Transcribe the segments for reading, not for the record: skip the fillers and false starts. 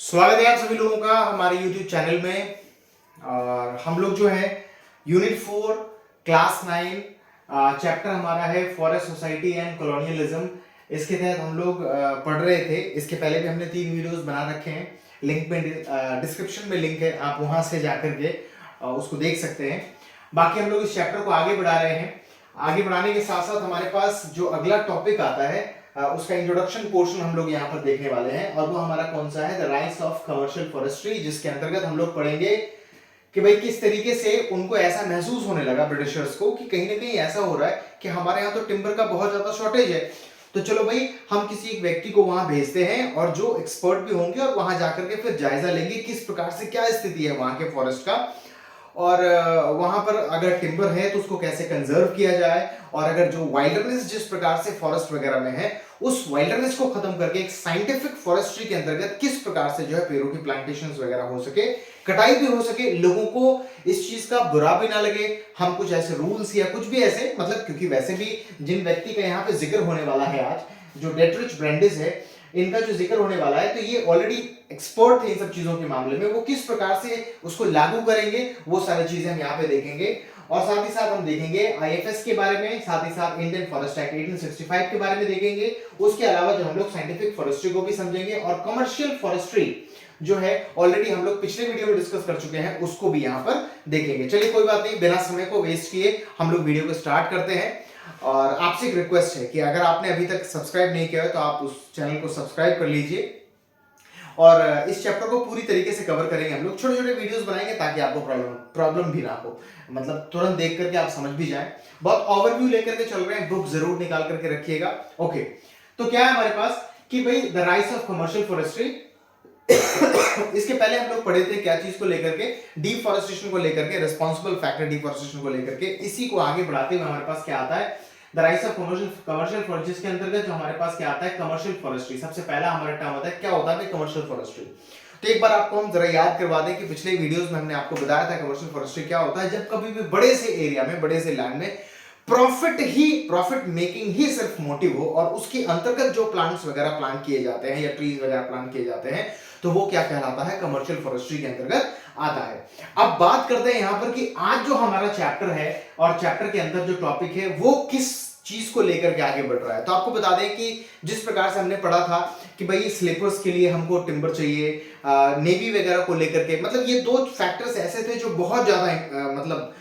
स्वागत है आप सभी लोगों का हमारे YouTube चैनल में। और हम लोग जो है यूनिट 4 क्लास 9 चैप्टर हमारा है फॉरेस्ट सोसाइटी एंड कॉलोनियलिज्म। इसके तहत हम लोग पढ़ रहे थे। इसके पहले भी हमने 3 वीडियोस बना रखे हैं। लिंक में डिस्क्रिप्शन में लिंक है, आप वहां से जाकर के उसको देख सकते हैं। बाकी हम लोग इस चैप्टर को आगे बढ़ा रहे हैं। आगे बढ़ाने के साथ साथ हमारे पास जो अगला टॉपिक आता है उसका इंट्रोडक्शन पोर्शन हम लोग यहाँ पर देखने वाले हैं, और वो हमारा कौन सा है, the rights of commercial forestry, जिसके अंतर्गत हम लोग पढ़ेंगे कि भाई किस तरीके से उनको ऐसा महसूस होने लगा ब्रिटिशर्स को कि कहीं ना कहीं ऐसा हो रहा है कि हमारे यहाँ तो टिम्बर का बहुत ज्यादा शॉर्टेज है, तो चलो भाई हम किसी एक व्यक्ति को वहां भेजते हैं और जो एक्सपर्ट भी होंगे और वहां जाकर के फिर जायजा लेंगे किस प्रकार से क्या स्थिति है वहां के फॉरेस्ट का, और वहां पर अगर टिम्बर है तो उसको कैसे कंजर्व किया जाए, और अगर जो वाइल्डरनेस जिस प्रकार से फॉरेस्ट वगैरह में है उस वाइल्डरनेस को खत्म करके एक साइंटिफिक फॉरेस्ट्री के अंतर्गत किस प्रकार से जो है पेड़ों की प्लांटेशंस वगैरह हो सके, कटाई भी हो सके, लोगों को इस चीज का बुरा भी ना लगे। हम कुछ ऐसे रूल्स या कुछ भी ऐसे, मतलब क्योंकि वैसे भी जिन व्यक्ति का यहाँ पे जिक्र होने वाला है आज, जो डेट्रिच ब्रेंडिस है, इनका जो जिक्र होने वाला है, तो ये ऑलरेडी एक्सपर्ट थे इन सब चीजों के मामले में। वो किस प्रकार से उसको लागू करेंगे वो सारी चीजें हम यहाँ पे देखेंगे। और साथ ही साथ हम देखेंगे आईएफएस के बारे में, साथ ही साथ इंडियन फॉरेस्ट एक्ट 1865 के बारे में देखेंगे। उसके अलावा जो हम लोग साइंटिफिक फॉरेस्ट्री को भी समझेंगे, और कमर्शियल फॉरेस्ट्री जो है ऑलरेडी हम लोग पिछले वीडियो में डिस्कस कर चुके हैं, उसको भी यहाँ पर देखेंगे। चलिए कोई बात नहीं, बिना समय को वेस्ट किए हम लोग वीडियो को स्टार्ट करते हैं। और आपसे एक रिक्वेस्ट है कि अगर आपने अभी तक सब्सक्राइब नहीं किया है तो आप उस चैनल को सब्सक्राइब कर लीजिए, और इस चैप्टर को पूरी तरीके से कवर करेंगे। हम लोग छोटे छोटे वीडियोस बनाएंगे ताकि आपको प्रॉब्लम भी ना हो, मतलब तुरंत देख करके आप समझ भी जाएं। बहुत ओवरव्यू लेकर के चल रहे हैं, बुक जरूर निकाल करके रखिएगा। ओके, तो क्या है हमारे पास कि भाई the rights of commercial forestry. इसके पहले हम लोग पढ़े थे क्या चीज को लेकर के, डिफॉरेस्टेशन को लेकर के, रिस्पॉन्सिबल फैक्टर डिफॉरेस्टेशन को लेकर के। इसी को आगे बढ़ाते हुए हमारे पास क्या आता है, the rights of commercial forestry के अंतर्गत जो हमारे पास क्या आता है, कमर्शियल फॉरेस्ट्री। सबसे पहला हमारा टर्म होता है, क्या होता है कमर्शियल फॉरेस्ट्री। तो एक बार आपको हम जरा याद करवा दें कि पिछले वीडियोस में हमने आपको बताया था कमर्शियल फॉरेस्ट्री क्या होता है। जब कभी भी बड़े से एरिया में, बड़े से लैंड में प्रॉफिट मेकिंग ही सिर्फ मोटिव हो, और उसके अंतर्गत जो प्लांट्स वगैरह प्लांट किए जाते हैं या ट्रीज वगैरह प्लांट किए जाते हैं, तो वो क्या कहलाता है, कमर्शियल फॉरेस्ट्री के अंतर्गत आता है। अब बात करते हैं यहां पर कि आज जो हमारा चैप्टर है और चैप्टर के अंदर जो टॉपिक है वो किस चीज को लेकर के आगे बढ़ रहा है। तो आपको बता दें कि जिस प्रकार से हमने पढ़ा था कि भाई स्लीपर्स के लिए हमको टिम्बर चाहिए, नेवी वगैरह को लेकर के, मतलब ये 2 फैक्टर्स ऐसे थे जो बहुत ज्यादा मतलब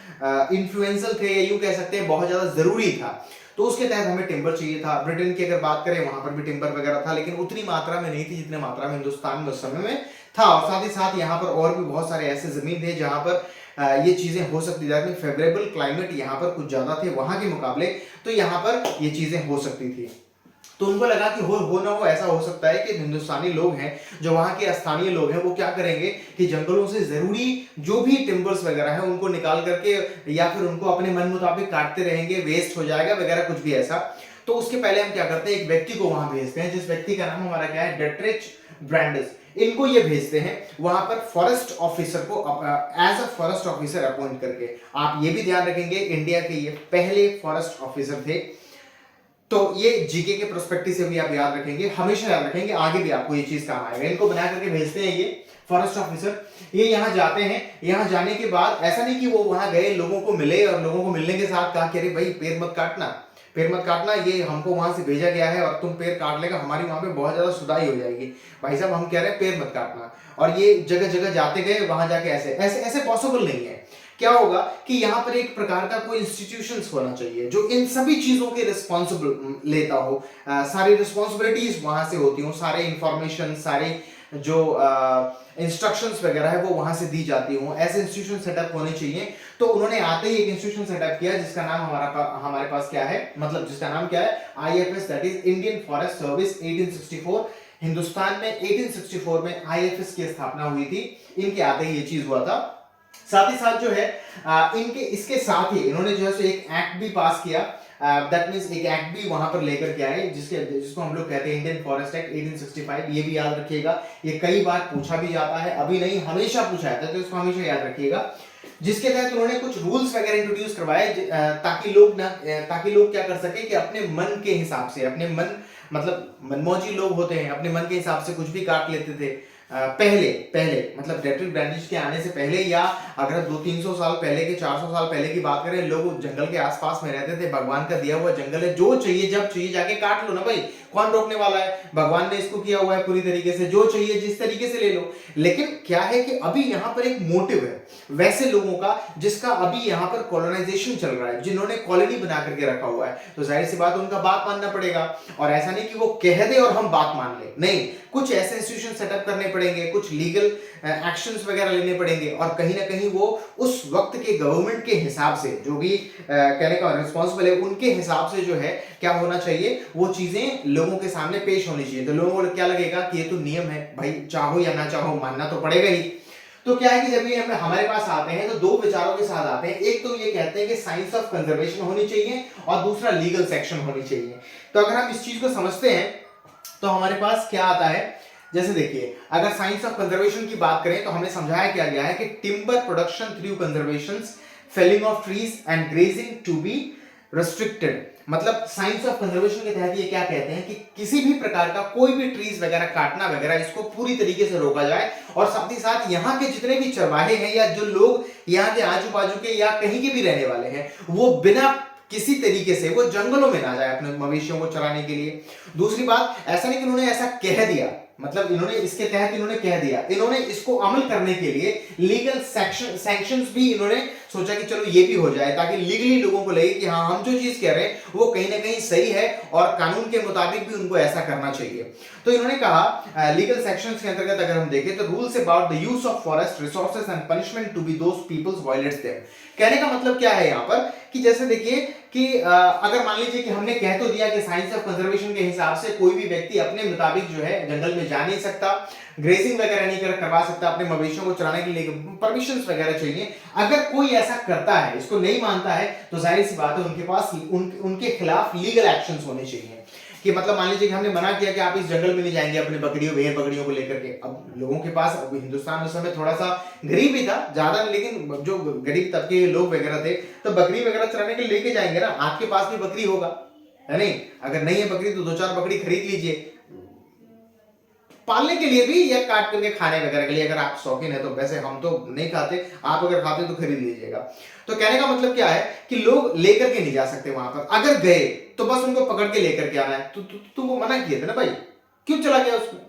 इन्फ्लुएंशियल थे, या यूं कह सकते हैं बहुत ज्यादा जरूरी था। तो उसके तहत हमें टिम्बर चाहिए था। ब्रिटेन की अगर बात करें वहां पर भी टिम्बर वगैरह था, लेकिन उतनी मात्रा में नहीं थी जितनी मात्रा में हिंदुस्तान में उस समय में था। और साथ ही साथ यहाँ पर और भी बहुत सारे ऐसे जमीन थे जहां पर ये चीजें हो सकती थी। फेवरेबल क्लाइमेट यहाँ पर कुछ ज्यादा थे वहां के मुकाबले, तो यहाँ पर ये चीजें हो सकती थी। तो उनको लगा कि हो ना हो ऐसा हो सकता है कि हिंदुस्तानी लोग हैं, जो वहां के स्थानीय लोग हैं, वो क्या करेंगे कि जंगलों से जरूरी जो भी टिम्बर्स वगैरह है उनको निकाल करके या फिर उनको अपने मन मुताबिक काटते रहेंगे, वेस्ट हो जाएगा वगैरह कुछ भी ऐसा। तो उसके पहले हम क्या करते हैं, एक व्यक्ति को वहां भेजते हैं, जिस व्यक्ति का नाम हमारा क्या है, डेट्रिच ब्रेंडिस। इनको ये भेजते हैं वहां पर फॉरेस्ट ऑफिसर को as a forest officer appoint करके। आप ये भी ध्यान रखेंगे इंडिया के ये पहले फॉरेस्ट ऑफिसर थे। तो ये जीके के प्रोस्पेक्टिव से भी आप याद रखेंगे, हमेशा याद रखेंगे, आगे भी आपको ये चीज काम आएगा। इनको बना करके भेजते हैं ये फॉरेस्ट ऑफिसर। ये यहाँ जाते हैं, यहाँ जाने के बाद ऐसा नहीं कि वो वहां गए, लोगों को मिले और लोगों को मिलने के साथ कहा कि अरे भाई पेड़ मत काटना, पेड़ मत काटना, ये हमको वहां से भेजा गया है और तुम पेड़ काट लेगा, हमारी वहां पे बहुत ज्यादा सुधाई हो जाएगी। भाई साहब हम कह रहे हैं पेड़ मत काटना, और ये जगह जगह जाते गए, वहां जाके ऐसे ऐसे ऐसे पॉसिबल नहीं है। क्या होगा कि यहाँ पर एक प्रकार का कोई इंस्टीट्यूशंस होना चाहिए जो इन सभी चीजों के रिस्पॉन्सिबल लेता हो, सारी रिस्पॉन्सिबिलिटीज वहां से होती हो, सारे इंफॉर्मेशन, सारे जो इंस्ट्रक्शंस वगैरह है वो वहां से दी जाती हो, ऐसे इंस्टीट्यूशन सेटअप होने चाहिए। तो उन्होंने आते ही एक इंस्टीट्यूशन सेटअप किया जिसका नाम हमारे पास क्या है, मतलब जिसका नाम क्या है, IFS, that is Indian forest service 1864। Hindustan में 1864 में आईएफएस की स्थापना हुई थी। इनके आते ही ये चीज हुआ था। साथ ही साथ जो है इनके इसके साथ ही इन्होंने जो है सो एक एक्ट भी पास किया, दैट मींस एक एक्ट भी वहां पर लेकर के आए जिसको हम लोग कहते हैं इंडियन फॉरेस्ट एक्ट 1865। ये भी याद रखिएगा, ये कई बार पूछा भी जाता है, अभी नहीं हमेशा पूछा जाता है, तो इसको हमेशा याद रखिएगा। जिसके तहत उन्होंने कुछ रूल्स वगैरह इंट्रोड्यूस करवाए ताकि लोग क्या कर सके कि अपने मन के हिसाब से, अपने मन मतलब मनमौजी लोग होते हैं, अपने मन के हिसाब से कुछ भी काट लेते थे। पहले पहले मतलब डेट्रिक ब्रांचिज के आने से पहले, या अगर 200-300 साल पहले के, 400 साल पहले की बात करें, लोग जंगल के आसपास में रहते थे, भगवान का दिया हुआ जंगल है, जो चाहिए जब चाहिए जाके काट लो ना भाई, कौन रोकने वाला है, भगवान ने इसको किया हुआ है पूरी तरीके से, जो चाहिए जिस तरीके से ले लो। लेकिन क्या है कि अभी यहाँ पर एक मोटिव है वैसे लोगों का जिसका अभी यहाँ पर कॉलोनाइजेशन चल रहा है, जिन्होंने कॉलोनी बना करके रखा हुआ है, तो जाहिर सी बात है उनका बात मानना पड़ेगा। और ऐसा नहीं कि वो कह दे और हम बात मान ले, नहीं, कुछ ऐसे इंस्टीट्यूशन सेटअप करने पड़ेंगे, कुछ लीगल एक्शंस वगैरह लेने पड़ेंगे, और कहीं ना कहीं वो उस वक्त के गवर्नमेंट के हिसाब से, जो भी कहने का रिस्पॉन्सिबल है उनके हिसाब से जो है क्या होना चाहिए, वो चीजें लोगों के सामने पेश होनी चाहिए। तो लोगों को क्या लगेगा कि ये तो नियम है भाई, चाहो या ना चाहो मानना तो पड़ेगा ही। तो क्या है कि जब ये हमारे पास आते हैं तो दो विचारों के साथ आते हैं, एक तो ये कहते हैं कि साइंस ऑफ कंजर्वेशन होनी चाहिए और दूसरा लीगल सेक्शन होनी चाहिए। तो अगर हम इस चीज को समझते हैं तो हमारे पास क्या आता है, जैसे देखिए, अगर साइंस ऑफ कंजर्वेशन की बात करें तो हमें समझाया क्या गया है कि timber production through conservation, felling of trees and grazing to be restricted. मतलब साइंस ऑफ कंजर्वेशन के तहत ये क्या कहते हैं कि किसी भी प्रकार का कोई भी ट्रीज वगैरह काटना वगैरह, इसको पूरी तरीके से रोका जाए, और साथ ही साथ यहाँ के जितने भी चरवाहे हैं या जो लोग यहाँ के आजू बाजू के या कहीं के भी रहने वाले हैं, वो बिना किसी तरीके से वो जंगलों में ना जाए अपने मवेशियों को चराने के लिए। दूसरी बात, ऐसा नहीं कि उन्होंने ऐसा कह दिया, मतलब इन्होंने इसके तहत इन्होंने कह दिया, इन्होंने इसको अमल करने के लिए लीगल सैंक्शंस भी इन्होंने सोचा कि चलो ये भी हो जाए, ताकि लीगली लोगों को लगे कि हाँ हम जो चीज कह रहे हैं वो कहीं ना कहीं सही है और कानून के मुताबिक भी उनको ऐसा करना चाहिए। तो इन्होंने कहा लीगल सेक्शंस के अंतर्गत अगर हम देखें तो rules about the use of forest resources and punishment to be those peoples violates them. कहने का मतलब क्या है यहाँ पर कि जैसे देखिए कि अगर मान लीजिए कि हमने कह तो दिया कि साइंस ऑफ कंजर्वेशन के हिसाब से कोई भी व्यक्ति अपने मुताबिक जो है जंगल में जा नहीं सकता, ग्रेसिंग वगैरह नहीं करवा सकता, अपने मवेशियों को चराने के लिए परमिशन वगैरह चाहिए। अगर कोई ऐसा करता है, इसको नहीं मानता है, तो जाहिर सी बात है उनके पास उनके खिलाफ लीगल एक्शंस होने चाहिए। कि मतलब मान लीजिए कि हमने मना किया कि आप इस जंगल में नहीं जाएंगे अपने बकरियों भेड़ बकरियों को लेकर के। अब लोगों के पास, अब हिंदुस्तान उस समय थोड़ा सा गरीब ही था, ज्यादा, लेकिन जो गरीब तबके के लोग वगैरह थे तो बकरी वगैरह चराने के लिए लेके जाएंगे ना। आपके पास भी बकरी होगा, है नहीं? अगर नहीं है बकरी तो 2-4 बकरी खरीद लीजिए पालने के लिए भी या काट करके खाने वगैरह के लिए, अगर आप शौकीन है तो। वैसे हम तो नहीं खाते, आप अगर खाते तो खरीद लीजिएगा। तो कहने का मतलब क्या है कि लोग लेकर के नहीं जा सकते वहां पर, अगर गए तो बस उनको पकड़ के लेकर के आना है। तो वो मना किए थे ना भाई, क्यों चला गया उसमें?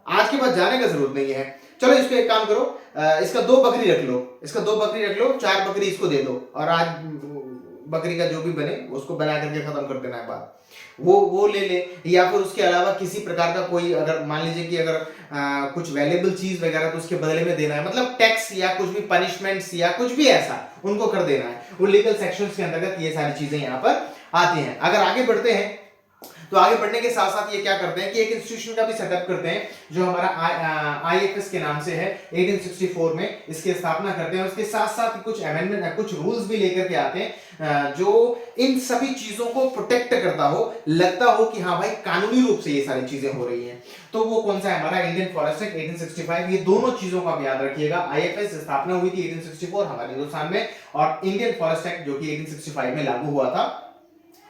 आज के बाद जाने का जरूरत नहीं है। चलो इसको एक काम करो, इसका 2 बकरी रख लो, इसका 2 बकरी रख लो, 4 बकरी इसको दे दो, और आज बकरी का जो भी बने उसको बना करके खत्म कर देना है बात, वो ले ले। या फिर उसके अलावा किसी प्रकार का कोई, अगर मान लीजिए कि अगर कुछ वैल्यूएबल चीज वगैरह तो उसके बदले में देना है, मतलब टैक्स या कुछ भी पनिशमेंट्स या कुछ भी ऐसा उनको कर देना है। वो लीगल सेक्शंस के अंतर्गत ये सारी चीजें यहाँ पर आती हैं। अगर आगे बढ़ते हैं तो आगे बढ़ने के साथ साथ ये क्या करते हैं कि एक इंस्टीट्यूशन का भी सेटअप करते हैं जो हमारा आईएफएस के नाम से है। 1864 में इसकी स्थापना करते हैं। उसके साथ साथ कुछ अमेंडमेंट, कुछ रूल्स भी लेकर के आते हैं जो इन सभी चीजों को प्रोटेक्ट करता हो, लगता हो कि हाँ भाई कानूनी रूप से ये सारी चीजें हो रही हैं। तो वो कौन सा है? हमारा इंडियन फॉरेस्ट एक्ट 1865। ये दोनों चीजों का आप याद रखिएगा। आईएफएस स्थापना हुई थी 1864 हमारे हिंदुस्तान में, और इंडियन फॉरेस्ट एक्ट जो कि 1865 में लागू हुआ था।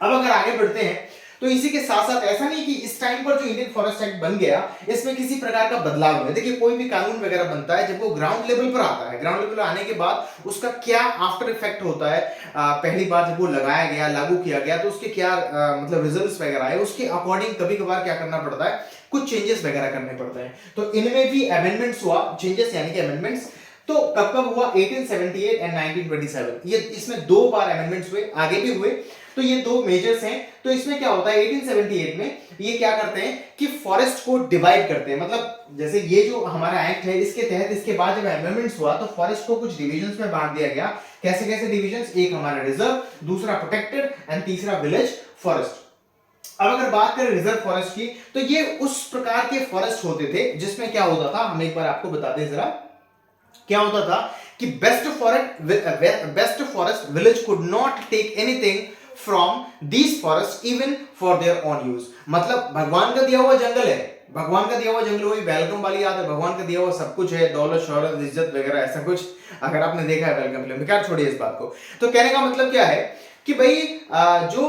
अब अगर आगे बढ़ते हैं तो इसी के साथ साथ ऐसा नहीं कि इस टाइम पर जो इंडियन फॉरेस्ट एक्ट बन गया इसमें किसी प्रकार का बदलाव नहीं। देखिए कोई भी कानून वगैरह बनता है जब वो ग्राउंड लेवल पर आता है, ग्राउंड लेवल पर आने के बाद उसका क्या आफ्टर इफेक्ट होता है, पहली बार जब वो लगाया गया, लागू किया गया, तो उसके क्या मतलब रिजल्ट्स वगैरह आए, उसके अकॉर्डिंग कभी कभार क्या करना पड़ता है, कुछ चेंजेस वगैरह करने पड़ते हैं। तो इनमें भी अमेंडमेंट्स हुआ, चेंजेस यानी कि अमेंडमेंट्स। तो कब कब हुआ? 1878 एंड 1927। ये इसमें 2 बार अमेंडमेंट्स हुए, आगे भी हुए। तो ये 2 मेजर्स हैं। तो इसमें क्या होता है 1878 में ये क्या करते हैं कि फॉरेस्ट को डिवाइड करते हैं। मतलब जैसे ये जो हमारा एक्ट है इसके तहत इसके बाद जब अमेंडमेंट्स हुआ तो फॉरेस्ट को कुछ डिविजन्स में बांट दिया गया। कैसे कैसे डिविजन्स? एक हमारा रिजर्व, दूसरा प्रोटेक्टेड एंड तीसरा विलेज फॉरेस्ट। अब अगर बात करें रिजर्व फॉरेस्ट की तो ये उस प्रकार के फॉरेस्ट होते थे जिसमें क्या होता था, हम एक बार आपको बताते हैं जरा क्या होता था कि best forest village could not take anything from these forest even for their own use. मतलब भगवान का दिया हुआ जंगल है, भगवान का दिया हुआ जंगल, वही वेलकम वाली याद है, भगवान का दिया हुआ सब कुछ है, दौलत शौहरत इज्जत वगैरह ऐसा कुछ अगर आपने देखा है वेलकम फिल्म में, क्या छोड़िए इस बात को। तो कहने का मतलब क्या है कि भाई जो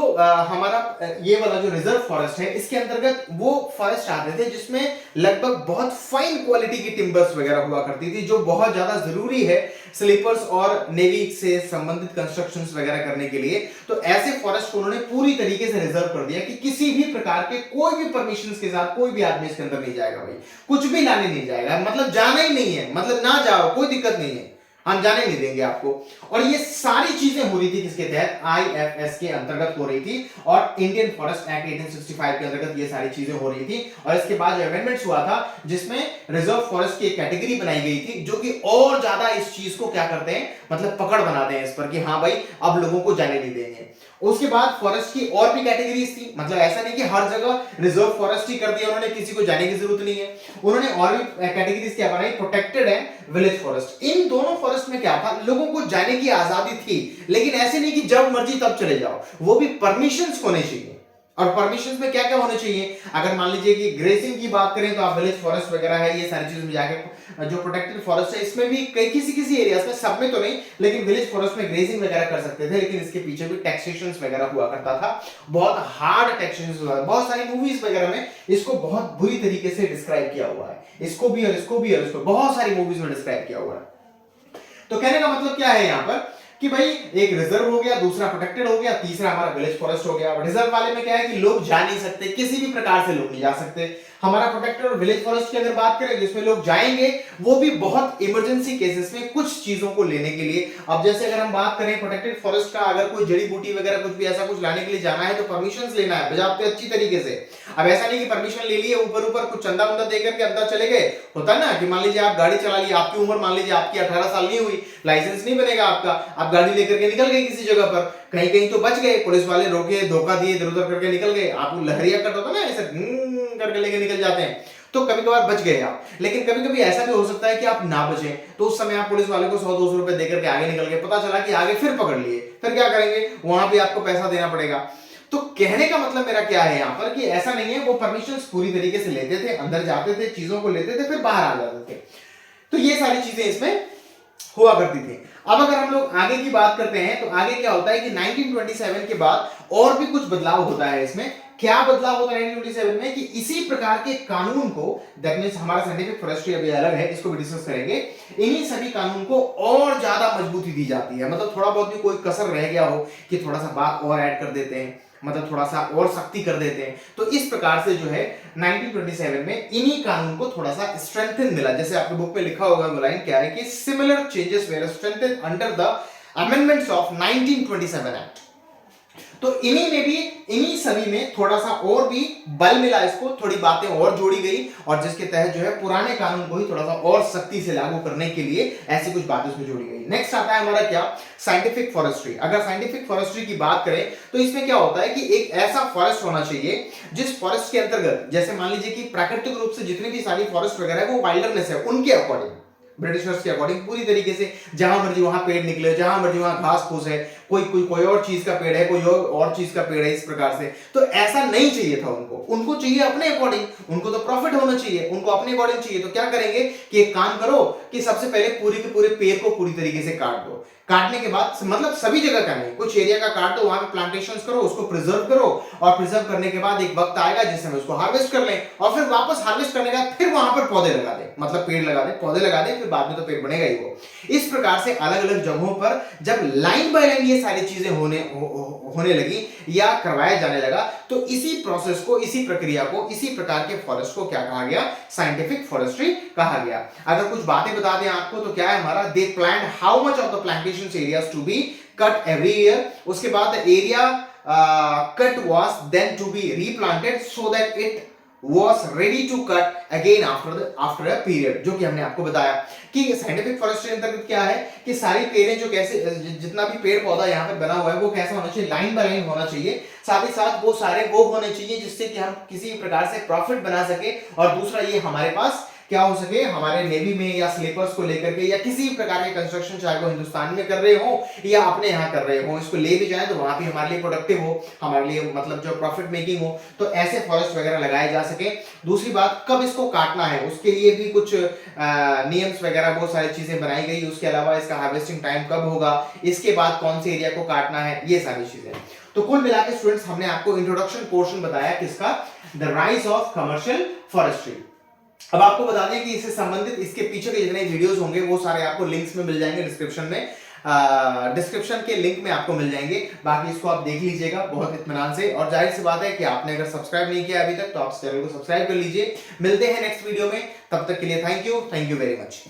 हमारा ये वाला जो रिजर्व फॉरेस्ट है इसके अंतर्गत वो फॉरेस्ट आते थे जिसमें लगभग बहुत फाइन क्वालिटी की टिम्बर्स वगैरह हुआ करती थी, जो बहुत ज्यादा जरूरी है स्लीपर्स और नेवी से संबंधित कंस्ट्रक्शंस वगैरह करने के लिए। तो ऐसे फॉरेस्ट को उन्होंने पूरी तरीके से रिजर्व कर दिया कि किसी भी प्रकार के कोई भी परमिशन के साथ कोई भी आदमी इसके अंदर नहीं जाएगा भाई, कुछ भी लाने नहीं जाएगा, मतलब जाना ही नहीं है, मतलब ना जाओ कोई दिक्कत नहीं है, हम जाने नहीं देंगे आपको। और ये सारी चीजें हो रही थी किसके तहत, आईएफएस के अंतर्गत हो रही थी और इंडियन फॉरेस्ट एक्ट 1865 के अंतर्गत ये सारी चीजें हो रही थी। और इसके बाद जो अमेंडमेंट्स हुआ था जिसमें रिजर्व फॉरेस्ट की एक कैटेगरी बनाई गई थी जो कि और ज्यादा इस चीज को क्या करते हैं, मतलब पकड़ बनाते हैं इस पर कि हाँ भाई अब लोगों को जाने नहीं देंगे। उसके बाद फॉरेस्ट की और भी कैटेगरीज थी, मतलब ऐसा नहीं कि हर जगह रिजर्व फॉरेस्ट ही कर दिया उन्होंने, किसी को जाने की जरूरत नहीं है। उन्होंने और भी कैटेगरीज क्या बनाई, प्रोटेक्टेड एंड विलेज फॉरेस्ट। इन दोनों फॉरेस्ट में क्या था, लोगों को जाने की आजादी थी, लेकिन ऐसे नहीं कि जब मर्जी तब चले जाओ, वो भी परमिशंस होने चाहिए। और परमिशंस में क्या क्या होने चाहिए, अगर मान लीजिए कि ग्रेजिंग की बात करें तो आप विलेज फॉरेस्ट वगैरह है ये सारी चीजों में जाके, जो प्रोटेक्टेड फॉरेस्ट है इसमें भी कई किसी एरियाज में, सब में तो नहीं, लेकिन विलेज फॉरेस्ट में ग्रेजिंग वगैरह कर सकते थे, लेकिन इसके पीछे भी टैक्सेशन वगैरह हुआ करता था, बहुत हार्ड टैक्सेशन हुआ। बहुत सारी मूवीज वगैरह में इसको बहुत बुरी तरीके से डिस्क्राइब किया हुआ है, इसको भी और इसको भी और इसको, बहुत सारी मूवीज में डिस्क्राइब किया हुआ है। तो कहने का मतलब क्या है यहाँ पर कि भाई एक रिजर्व हो गया, दूसरा प्रोटेक्टेड हो गया, तीसरा हमारा विलेज फॉरेस्ट हो गया। रिजर्व वाले में क्या है कि लोग जा नहीं सकते, किसी भी प्रकार से लोग नहीं जा सकते। हमारा प्रोटेक्टेड और विलेज फॉरेस्ट की अगर बात करें जिसमें लोग जाएंगे वो भी बहुत इमरजेंसी केसेस में कुछ चीजों को लेने के लिए। अब जैसे अगर हम बात करें प्रोटेक्टेड फॉरेस्ट का, अगर कोई जड़ी बूटी वगैरह कुछ भी ऐसा कुछ लाने के लिए जाना है तो परमिशन लेना है बजाते अच्छी तरीके से। अब ऐसा नहीं कि परमिशन ले लिए ऊपर ऊपर कुछ चंदा वंदा देकर के अंदर चले गए, होता है ना कि मान लीजिए आप गाड़ी चला ली, आपकी उम्र मान लीजिए आपकी 18 साल नहीं हुई, लाइसेंस नहीं बनेगा आपका, आप गाड़ी लेकर के निकल गए किसी जगह पर, कहीं कहीं तो बच गए, पुलिस वाले रोके, धोखा दिए, इधर उधर करके निकल गए, आप लहरिया कट होता ना ऐसे करके लेके निकल जाते हैं, तो कभी कभार बच गए आप। लेकिन कभी कभी ऐसा भी हो सकता है कि आप ना बचे, तो उस समय आप पुलिस वाले को 100-200 रुपए देकर के आगे निकल गए, पता चला कि आगे फिर पकड़ लिए, फिर क्या करेंगे, वहां भी आपको पैसा देना पड़ेगा। तो कहने का मतलब मेरा क्या है यहाँ पर कि ऐसा नहीं है, वो परमिशंस पूरी तरीके से लेते थे, अंदर जाते थे, चीजों को लेते थे, फिर बाहर आ जाते थे। तो ये सारी चीजें इसमें हुआ करती थी। अब अगर हम लोग आगे की बात करते हैं तो आगे क्या होता है कि 1927 के बाद और भी कुछ बदलाव होता है इसमें। क्या बदलाव होता है 1927 में कि इसी प्रकार के कानून को, दैट मींस हमारा साइंटिफिक फॉरेस्ट्री अभी अलग है, इसको भी डिस्कस करेंगे, इन्हीं सभी कानून को और ज्यादा मजबूती दी जाती है। मतलब थोड़ा बहुत भी कोई कसर रह गया हो कि थोड़ा सा बात और ऐड कर देते हैं, मतलब थोड़ा सा और सख्ती कर देते हैं, तो इस प्रकार से जो है 1927 में इन्हीं कानून को थोड़ा सा स्ट्रेंथन मिला। जैसे आपके बुक में लिखा होगा लाइन क्या है कि similar changes were strengthen under the amendments of 1927 act. तो इन्हीं में भी, इन्हीं सभी में थोड़ा सा और भी बल मिला, इसको थोड़ी बातें और जोड़ी गई, और जिसके तहत जो है पुराने कानून को ही थोड़ा सा और सख्ती से लागू करने के लिए ऐसी कुछ बातें उसमें जोड़ी गई। नेक्स्ट आता है हमारा क्या, साइंटिफिक फॉरेस्ट्री। अगर साइंटिफिक फॉरेस्ट्री की बात करें तो इसमें क्या होता है कि एक ऐसा फॉरेस्ट होना चाहिए जिस फॉरेस्ट के अंतर्गत, जैसे मान लीजिए कि प्राकृतिक रूप से जितनी भी सारी फॉरेस्ट वगैरह है वो वाइल्डरनेस है, उनके अकॉर्डिंग, ब्रिटिशर्स के अकॉर्डिंग पूरी तरीके से जहां मर्जी वहां पेड़ निकले, जहां मर्जी वहां घास फूस है, कोई और चीज का पेड़ है, कोई और चीज का पेड़ है, इस प्रकार से। तो ऐसा नहीं चाहिए था उनको चाहिए अपने अकॉर्डिंग, उनको तो प्रॉफिट होना चाहिए, उनको अपने अकॉर्डिंग चाहिए। तो क्या करेंगे कि एक काम करो कि सबसे पहले पूरे के पूरे पेड़ को पूरी तरीके से काट दो। काटने के बाद, मतलब सभी जगह का नहीं, कुछ एरिया का काट दो, वहां पे प्लांटेशंस करो, उसको प्रिजर्व करो, और प्रिजर्व करने के बाद एक वक्त आएगा जिस समय उसको हार्वेस्ट कर लें, और फिर वापस हार्वेस्ट करने के बाद फिर वहां पर पौधे लगा दें, मतलब पेड़ लगा दें, पौधे लगा दें, फिर बाद में तो पेड़ बनेगा ही वो। इस प्रकार से अलग अलग जगहों पर जब लाइन बाय लाइन ये सारी चीजें होने लगी या करवाया जाने लगा, तो इसी प्रोसेस को, इसी प्रक्रिया को, इसी प्रकार के फॉरेस्ट को क्या कहा गया, साइंटिफिक फॉरेस्ट्री कहा गया। अगर कुछ बातें बता दें आपको तो क्या है हमारा, they planned how much of the plantation areas to be cut every year. उसके बाद area cut was then to be replanted so that it was ready to cut again after a period, जो कि हमने आपको बताया कि scientific forestry अंतर्गत क्या है कि सारी पेड़ें जो कैसे, जितना भी पेड़ पौधा यहाँ पे बना हुआ है वो कैसा होना चाहिए, लाइन बाय लाइन होना चाहिए, साथ ही साथ वो सारे वो होने चाहिए जिससे कि हम किसी प्रकार से प्रॉफिट बना सके, और दूसरा ये हमारे पास क्या हो सके, हमारे नेवी में या स्लीपर्स को लेकर के या किसी भी प्रकार के कंस्ट्रक्शन, चाहे वो हिंदुस्तान में कर रहे हो या अपने यहाँ कर रहे हो, इसको ले भी जाए तो वहां भी हमारे लिए प्रोडक्टिव हो, हमारे लिए मतलब जो प्रॉफिट मेकिंग हो, तो ऐसे फॉरेस्ट वगैरह लगाए जा सके। दूसरी बात, कब इसको काटना है उसके लिए भी कुछ नियम्स वगैरह बहुत सारी चीजें बनाई गई। उसके अलावा इसका हार्वेस्टिंग टाइम कब होगा, इसके बाद कौन से एरिया को काटना है, ये सारी चीजें। तो कुल मिला के स्टूडेंट्स, हमने आपको इंट्रोडक्शन पोर्शन बताया किसका, the rise of commercial forestry. अब आपको बता दें कि इससे संबंधित इसके पीछे के जितने वीडियोस होंगे वो सारे आपको लिंक्स में मिल जाएंगे डिस्क्रिप्शन में, डिस्क्रिप्शन के लिंक में आपको मिल जाएंगे। बाकी इसको आप देख लीजिएगा बहुत इत्मीनान से, और जाहिर सी बात है कि आपने अगर सब्सक्राइब नहीं किया अभी तक तो आप चैनल को सब्सक्राइब कर लीजिए। मिलते हैं नेक्स्ट वीडियो में, तब तक के लिए थैंक यू वेरी मच।